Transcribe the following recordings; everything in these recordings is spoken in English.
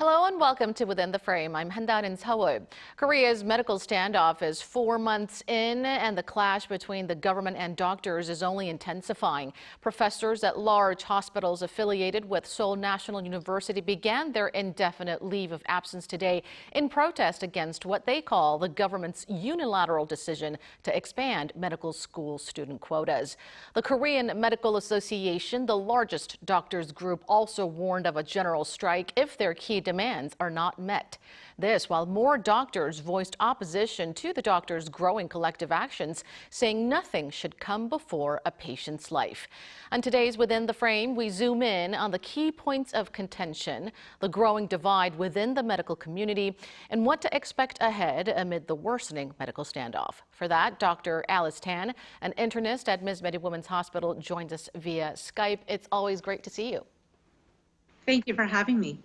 Hello and welcome to Within the Frame. I'm Han in Seoul. Korea's medical standoff is 4 months in, and the clash between the government and doctors is only intensifying. Professors at large hospitals affiliated with Seoul National University began their indefinite leave of absence today in protest against what they call the government's unilateral decision to expand medical school student quotas. The Korean Medical Association, the largest doctors group, also warned of a general strike if their key demands are not met. This while more doctors voiced opposition to the doctors' growing collective actions, saying nothing should come before a patient's life. On today's Within the Frame, we zoom in on the key points of contention, the growing divide within the medical community, and what to expect ahead amid the worsening medical standoff. For that, Dr. Alice Tan, an internist at MizMedi Women's Hospital, joins us via Skype. It's always great to see you. Thank you for having me.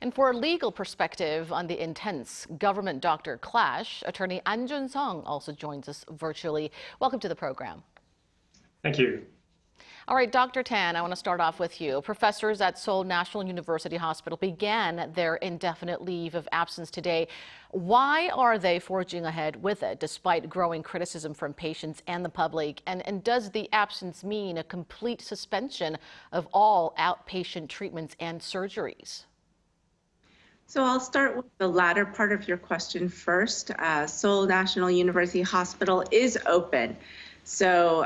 And for a legal perspective on the intense government-doctor clash, attorney An Jun-seong also joins us virtually. Welcome to the program. Thank you. All right, Dr. Tan, I want to start off with you. Professors at Seoul National University Hospital began their indefinite leave of absence today. Why are they forging ahead with it, despite growing criticism from patients and the public? And does the absence mean a complete suspension of all outpatient treatments and surgeries? So I'll start with the latter part of your question first. Seoul National University Hospital is open. So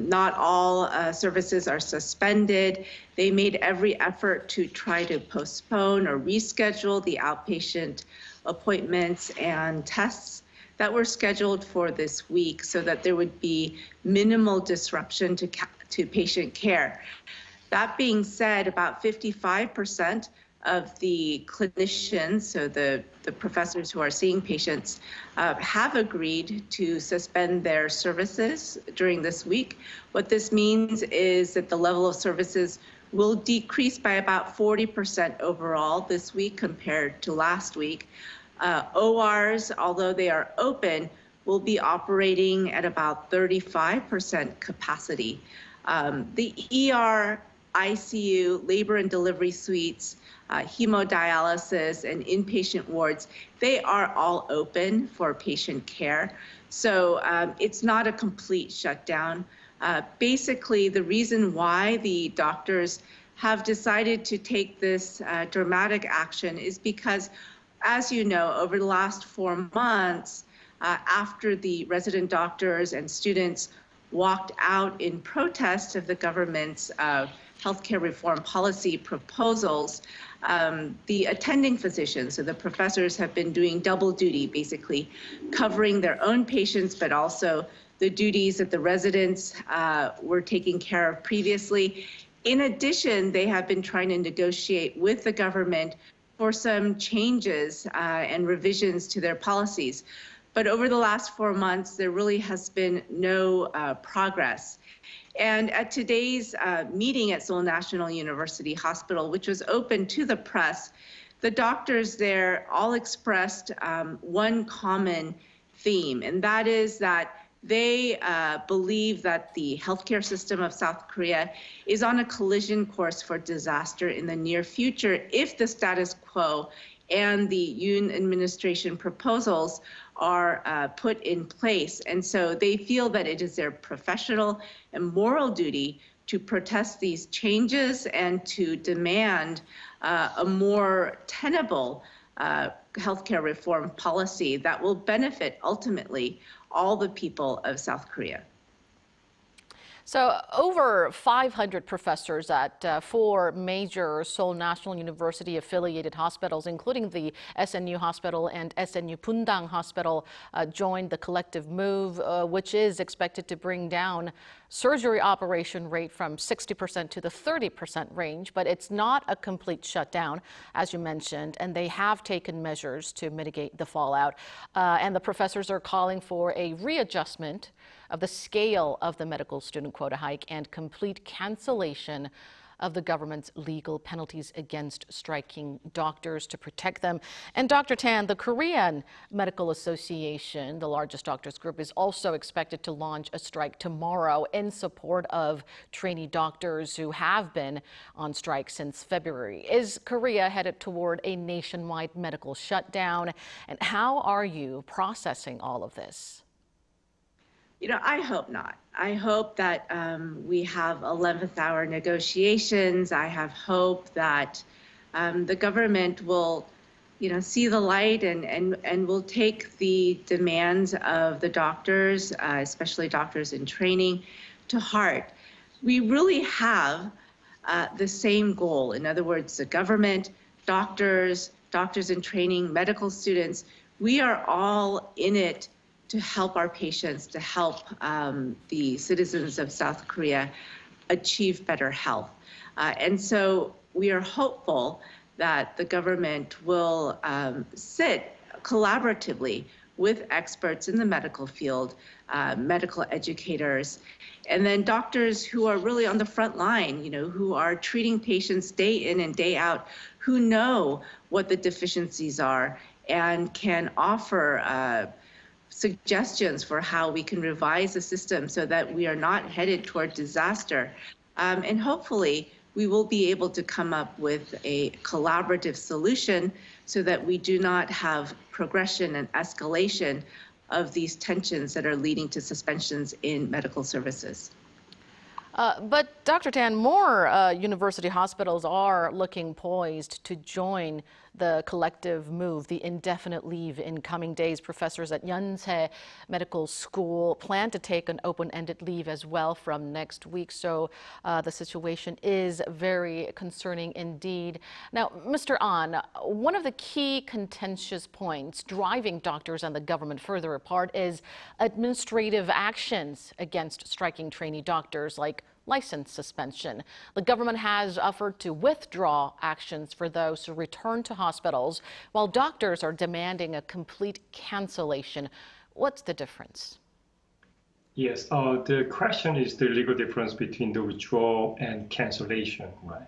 not all services are suspended. They made every effort to try to postpone or reschedule the outpatient appointments and tests that were scheduled for this week so that there would be minimal disruption to patient care. That being said, about 55% of the clinicians, so the professors who are seeing patients, have agreed to suspend their services during this week. What this means is that the level of services will decrease by about 40% overall this week compared to last week. ORs, although they are open, will be operating at about 35% capacity. The ER, ICU, labor and delivery suites, hemodialysis, and inpatient wards, they are all open for patient care. So it's not a complete shutdown. Basically, the reason why the doctors have decided to take this dramatic action is because, as you know, over the last 4 months, after the resident doctors and students walked out in protest of the government's healthcare reform policy proposals, the attending physicians, so the professors, have been doing double duty, basically covering their own patients, but also the duties that the residents were taking care of previously. In addition, they have been trying to negotiate with the government for some changes and revisions to their policies. But over the last 4 months, there really has been no progress. And at today's meeting at Seoul National University Hospital, which was open to the press, the doctors there all expressed one common theme, and that is that they believe that the healthcare system of South Korea is on a collision course for disaster in the near future if the status quo and the Yoon administration proposals are put in place. And so they feel that it is their professional and moral duty to protest these changes and to demand a more tenable healthcare reform policy that will benefit ultimately all the people of South Korea. So over 500 professors at 4 major Seoul National University affiliated hospitals, including the SNU Hospital and SNU Bundang Hospital, joined the collective move, which is expected to bring down surgery operation rate from 60% to the 30% range. But it's not a complete shutdown, as you mentioned, and they have taken measures to mitigate the fallout. And the professors are calling for a readjustment of the scale of the medical student quota hike and complete cancellation of the government's legal penalties against striking doctors to protect them. And Dr. Tan, the Korean Medical Association, the largest doctors group, is also expected to launch a strike tomorrow in support of trainee doctors who have been on strike since February. Is Korea headed toward a nationwide medical shutdown? And how are you processing all of this? You know, I hope not. I hope that we have 11th hour negotiations. I have hope that the government will, see the light and will take the demands of the doctors, especially doctors in training, to heart. We really have the same goal. In other words, the government, doctors in training, medical students, we are all in it to help our patients, to help the citizens of South Korea achieve better health. And so we are hopeful that the government will sit collaboratively with experts in the medical field, medical educators, and then doctors who are really on the front line, who are treating patients day in and day out, who know what the deficiencies are and can offer suggestions for how we can revise the system so that we are not headed toward disaster. And hopefully we will be able to come up with a collaborative solution so that we do not have progression and escalation of these tensions that are leading to suspensions in medical services. But Dr. Tan, more university hospitals are looking poised to join the collective move, the indefinite leave in coming days. Professors at Yonsei Medical School plan to take an open-ended leave as well from next week. So the situation is very concerning indeed. Now, Mr. An, one of the key contentious points driving doctors and the government further apart is administrative actions against striking trainee doctors, like license suspension. The government has offered to withdraw actions for those who return to hospitals, while doctors are demanding a complete cancellation. What's the difference? Yes, the question is the legal difference between the withdrawal and cancellation, right?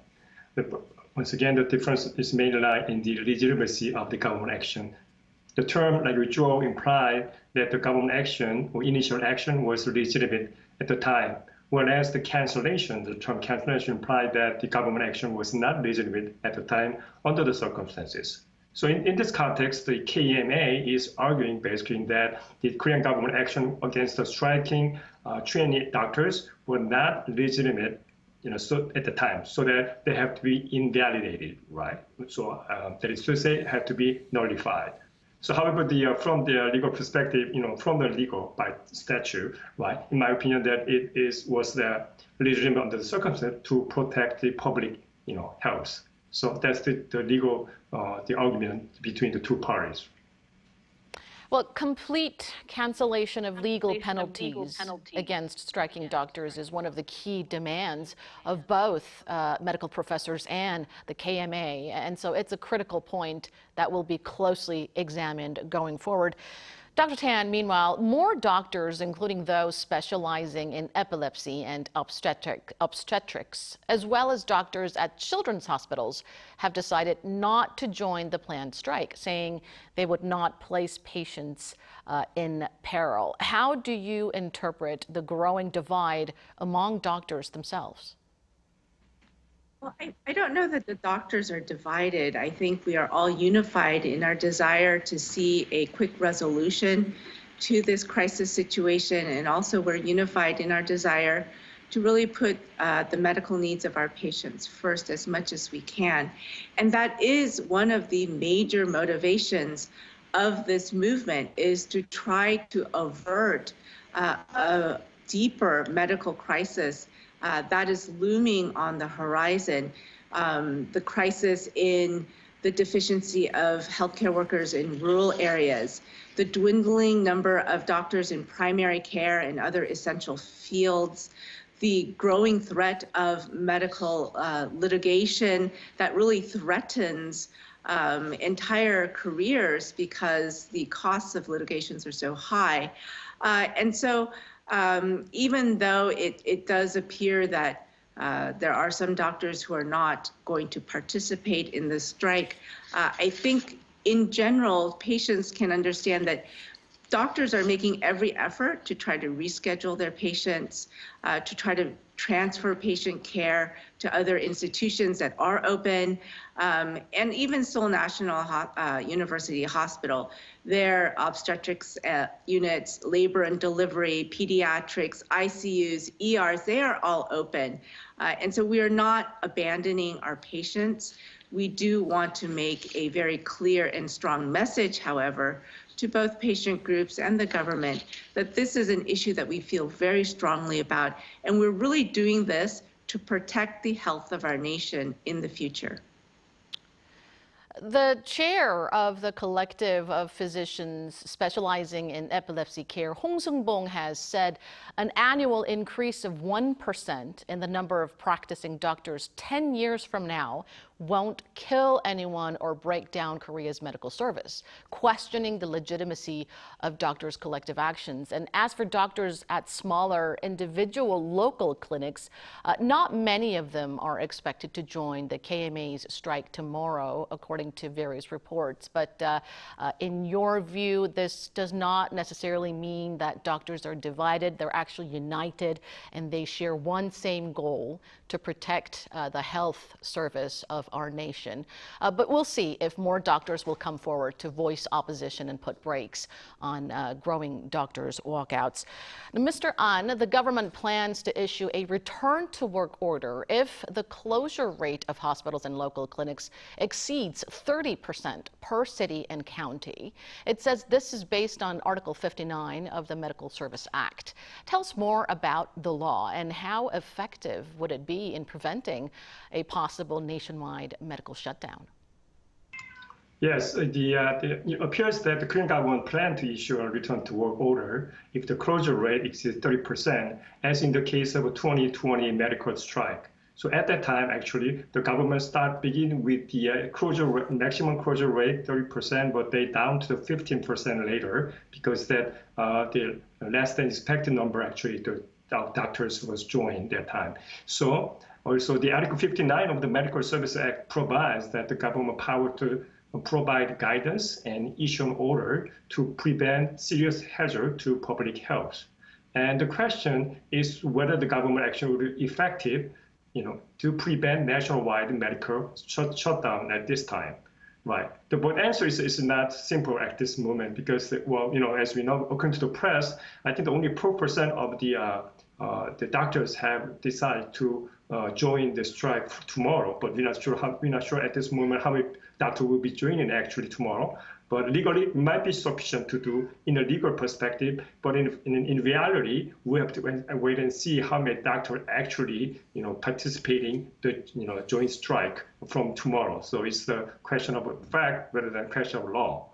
Once again, the difference is mainly in the legitimacy of the government action. The term like withdrawal implied that the government action or initial action was legitimate at the time, whereas the term cancellation implied that the government action was not legitimate at the time under the circumstances. So in this context, the KEMA is arguing basically that the Korean government action against the striking trainee doctors were not legitimate, so at the time, so that they have to be invalidated, right? So that is to say, have to be nullified. So, however, from the legal perspective, from the legal by statute, right? In my opinion, that was legitimate under the circumstance to protect the public, health. So that's the legal the argument between the two parties. Well, complete cancellation of legal penalties against striking doctors is one of the key demands of both medical professors and the KMA. And so it's a critical point that will be closely examined going forward. Dr. Tan, meanwhile, more doctors, including those specializing in epilepsy and obstetrics, as well as doctors at children's hospitals, have decided not to join the planned strike, saying they would not place patients in peril. How do you interpret the growing divide among doctors themselves? Well, I don't know that the doctors are divided. I think we are all unified in our desire to see a quick resolution to this crisis situation, and also we're unified in our desire to really put the medical needs of our patients first as much as we can. And that is one of the major motivations of this movement, is to try to avert a deeper medical crisis that is looming on the horizon. The crisis in the deficiency of healthcare workers in rural areas, the dwindling number of doctors in primary care and other essential fields, the growing threat of medical litigation that really threatens entire careers because the costs of litigations are so high. And so even though it does appear that There are some doctors who are not going to participate in the strike. I think in general, patients can understand that doctors are making every effort to try to reschedule their patients, to try to transfer patient care to other institutions that are open, and even Seoul National University Hospital, their obstetrics units, labor and delivery, pediatrics, ICUs, ERs, they are all open. And so we are not abandoning our patients. We do want to make a very clear and strong message, however, to both patient groups and the government that this is an issue that we feel very strongly about, and we're really doing this to protect the health of our nation in the future. The chair of the collective of physicians specializing in epilepsy care, Hong Seung-bong, has said an annual increase of 1% in the number of practicing doctors 10 years from now won't kill anyone or break down Korea's medical service, questioning the legitimacy of doctors' collective actions. And as for doctors at smaller individual local clinics, not many of them are expected to join the KMA's strike tomorrow, according to various reports. But in your view, this does not necessarily mean that doctors are divided. They're actually united, and they share one same goal: to protect the health service of our nation. But we'll see if more doctors will come forward to voice opposition and put brakes on growing doctors' walkouts. Now, Mr. An, the government plans to issue a return to work order if the closure rate of hospitals and local clinics exceeds 30% per city and county. It says this is based on Article 59 of the Medical Service Act. Tell us more about the law and how effective would it be in preventing a possible nationwide medical shutdown? Yes, it appears that the Korean government planned to issue a return to work order if the closure rate exceeds 30%, as in the case of a 2020 medical strike. So at that time, actually, the government beginning with the maximum closure rate 30%, but they down to 15% later, because that the less than expected number actually the doctors was joined that time. So also the Article 59 of the Medical Services Act provides that the government power to provide guidance and issue an order to prevent serious hazard to public health. And the question is whether the government actually will be effective, to prevent nationwide medical shutdown at this time. Right. The answer is not simple at this moment because, well, as we know, according to the press, I think only 4% of the doctors have decided to join the strike tomorrow. But we're not sure at this moment how many doctors will be joining actually tomorrow. But legally, it might be sufficient to do in a legal perspective. But in reality, we have to wait and see how many doctors actually, participating the joint strike from tomorrow. So it's the question of fact rather than a question of law.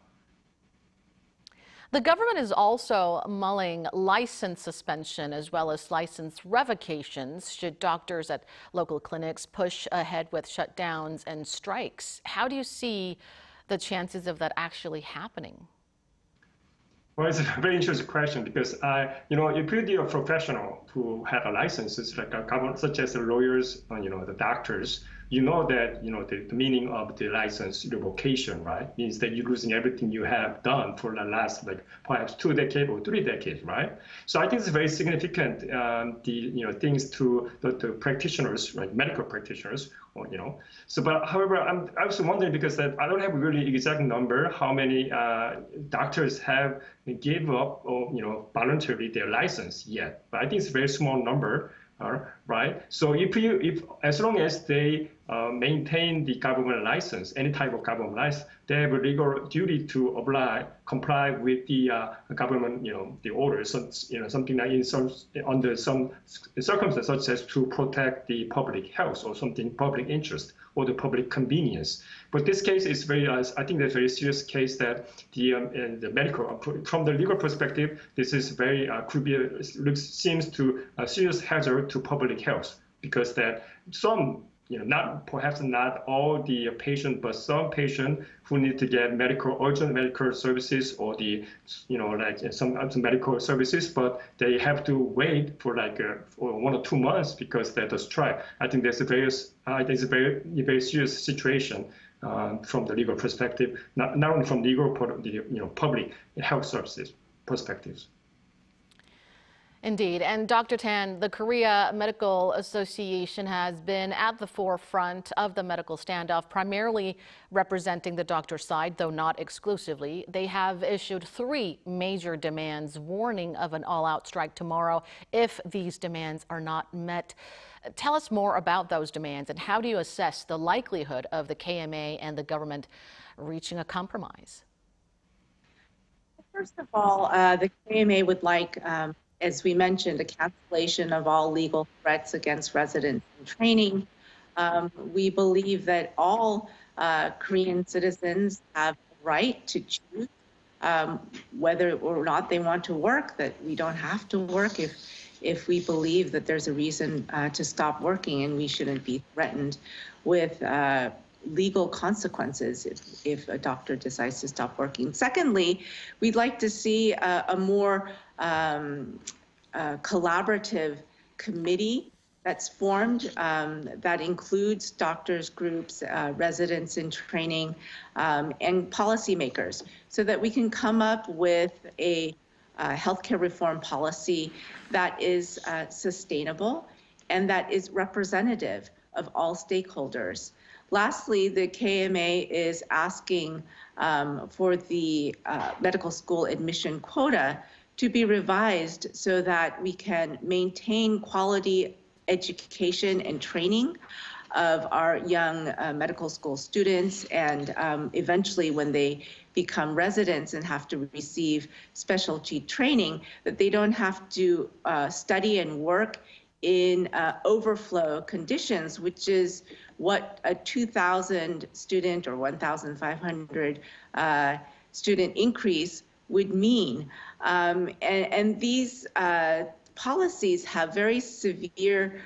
The government is also mulling license suspension as well as license revocations should doctors at local clinics push ahead with shutdowns and strikes. How do you see the chances of that actually happening? Well, it's a very interesting question because, if you're a professional who have a licenses like a government, such as the lawyers, the doctors, that, the meaning of the license revocation, right, means that you're losing everything you have done for the last, perhaps 2 decades or 3 decades, right? So I think it's very significant, things to the practitioners, right, medical practitioners, So, but however, I was wondering because that I don't have a really exact number how many doctors have gave up or voluntarily their license yet. But I think it's a very small number, right? So if as long as they maintain the government license, any type of government license, they have a legal duty to comply with the government, the orders, something like under some circumstances, such as to protect the public health or something public interest or the public convenience. But this case is I think that's a very serious case that the medical, from the legal perspective, this is very seems to a serious hazard to public health because that some perhaps not all the patient, but some patient who need to get urgent medical services or some medical services, but they have to wait for for 1 or 2 months because there's a strike. I think it's a very serious situation from the legal perspective, not only from legal, but the public health services perspectives. Indeed. And Dr. Tan, the Korea Medical Association has been at the forefront of the medical standoff, primarily representing the doctor's side, though not exclusively. They have issued 3 major demands, warning of an all-out strike tomorrow if these demands are not met. Tell us more about those demands, and how do you assess the likelihood of the KMA and the government reaching a compromise? First of all, the KMA would like, as we mentioned, a cancellation of all legal threats against residents in training. We believe that all Korean citizens have the right to choose whether or not they want to work, that we don't have to work if we believe that there's a reason to stop working, and we shouldn't be threatened with legal consequences if a doctor decides to stop working. Secondly, we'd like to see a more collaborative committee that's formed that includes doctors groups, residents in training, and policymakers, so that we can come up with a healthcare reform policy that is sustainable and that is representative of all stakeholders. Lastly, the KMA is asking for the medical school admission quota to be revised so that we can maintain quality education and training of our young medical school students, and eventually when they become residents and have to receive specialty training, that they don't have to study and work in overflow conditions, which is what a 2,000 student or 1,500 student increase would mean. And these policies have very severe,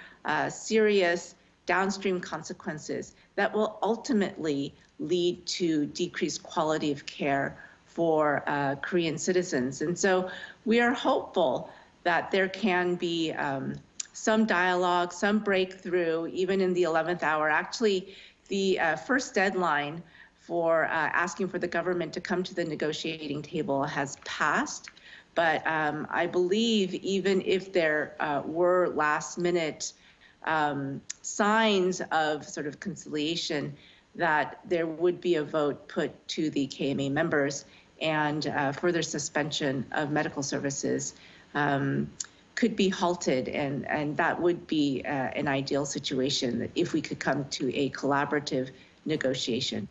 serious downstream consequences that will ultimately lead to decreased quality of care for Korean citizens. And so we are hopeful that there can be some dialogue, some breakthrough, even in the 11th hour. Actually, the first deadline for asking for the government to come to the negotiating table has passed. But I believe even if there were last minute signs of sort of conciliation, that there would be a vote put to the KMA members, and further suspension of medical services could be halted, and that would be an ideal situation if we could come to a collaborative negotiation.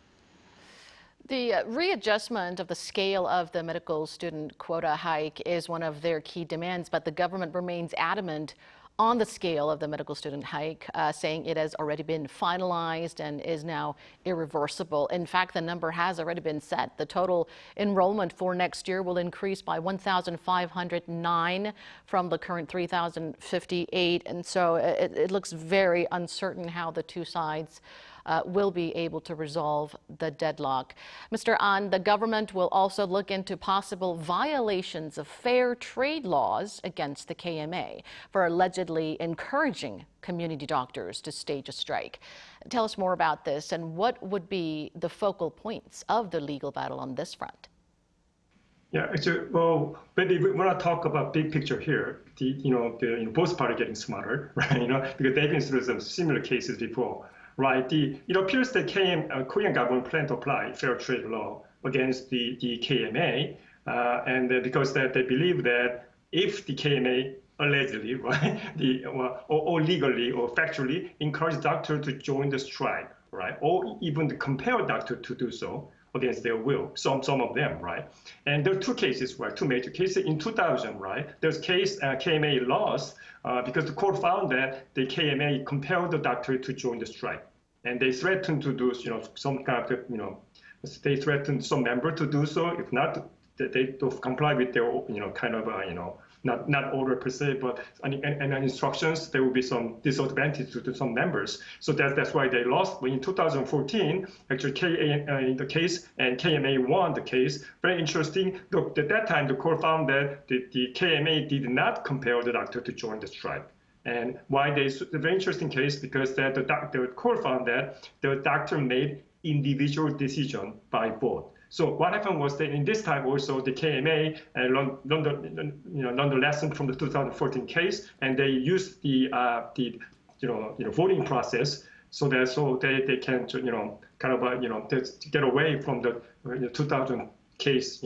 The readjustment of the scale of the medical student quota hike is one of their key demands, but the government remains adamant on the scale of the medical student hike, saying it has already been finalized and is now irreversible. In fact, the number has already been set. The total enrollment for next year will increase by 1,509 from the current 3,058. And so it looks very uncertain how the two sides will be able to resolve the deadlock. Mr. An, the government will also look into possible violations of fair trade laws against the KMA for allegedly encouraging community doctors to stage a strike. Tell us more about this, and what would be the focal points of the legal battle on this front? Yeah, actually, well, but if we want to talk about big picture here, both parties are getting smarter, right? Because they've been through some similar cases before. Right, it appears that Korean government plan to apply fair trade law against the KMA, and because they believe that if the KMA allegedly, right, or legally or factually encourage doctors to join the strike, right, or even to compel doctors to do so against their will, some of them, right, and there are two cases, right, two major cases. In 2000, right, there's case KMA lost because the court found that the KMA compelled the doctor to join the strike, and they threatened to do, some kind of, they threatened some member to do so. If not, they don't comply with their, kind of, not order per se, but and instructions, there will be some disadvantage to some members. So that's why they lost. But in 2014, actually in the case, and KMA won the case. Very interesting. Look, at that time, the court found that the KMA did not compel the doctor to join the strike. And why it's a very interesting case, because the court found that the doctor made individual decision by both. So what happened was that in this time also the KMA learned the lesson from the 2014 case, and they used the voting process so that they can get away from the 2000 case,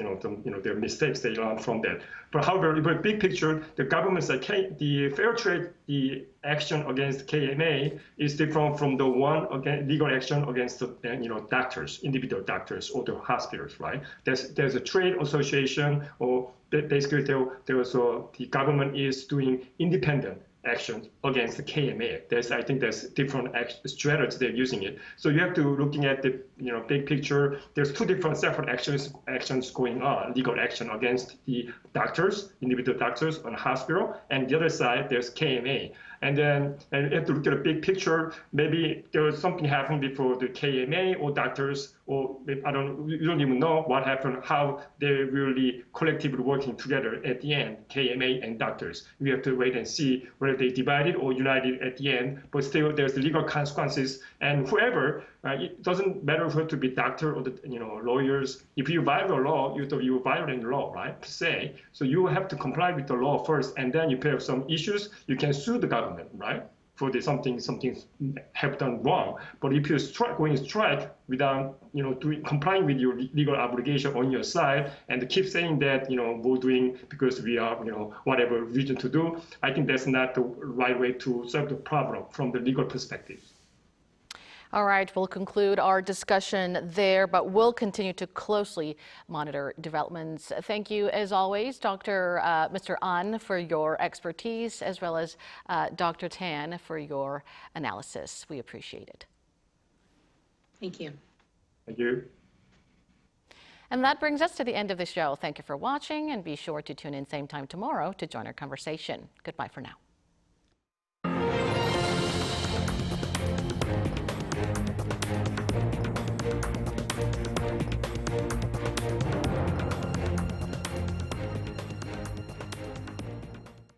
their mistakes they learned from that. But however, in the big picture, the government said the fair trade, the action against KMA is different from the one legal action against the doctors, individual doctors or the hospitals, right? There's a trade association, or basically the government is doing independent actions against the KMA. I think there's different strategies they're using it. So you have to looking at the big picture. There's two different separate actions going on. Legal action against the doctors, individual doctors on hospital, and the other side there's KMA. And then you have to look at the big picture. Maybe there was something happened before the KMA or doctors, or you don't even know what happened, how they're really collectively working together at the end, KMA and doctors. We have to wait and see whether they divided or united at the end, but still there's the legal consequences. And whoever, it doesn't matter who to be doctor or the lawyers. If you violate the law, you violate the law, right? Per se. So you have to comply with the law first, and then if you have some issues, you can sue the government, right? For something have done wrong. But if you're going strike without complying with your legal obligation on your side, and keep saying that we're doing because we are whatever reason to do, I think that's not the right way to solve the problem from the legal perspective. All right, we'll conclude our discussion there, but we'll continue to closely monitor developments. Thank you, as always, Mr. An, for your expertise, as well as Dr. Tan for your analysis. We appreciate it. Thank you. Thank you. And that brings us to the end of the show. Thank you for watching, and be sure to tune in same time tomorrow to join our conversation. Goodbye for now.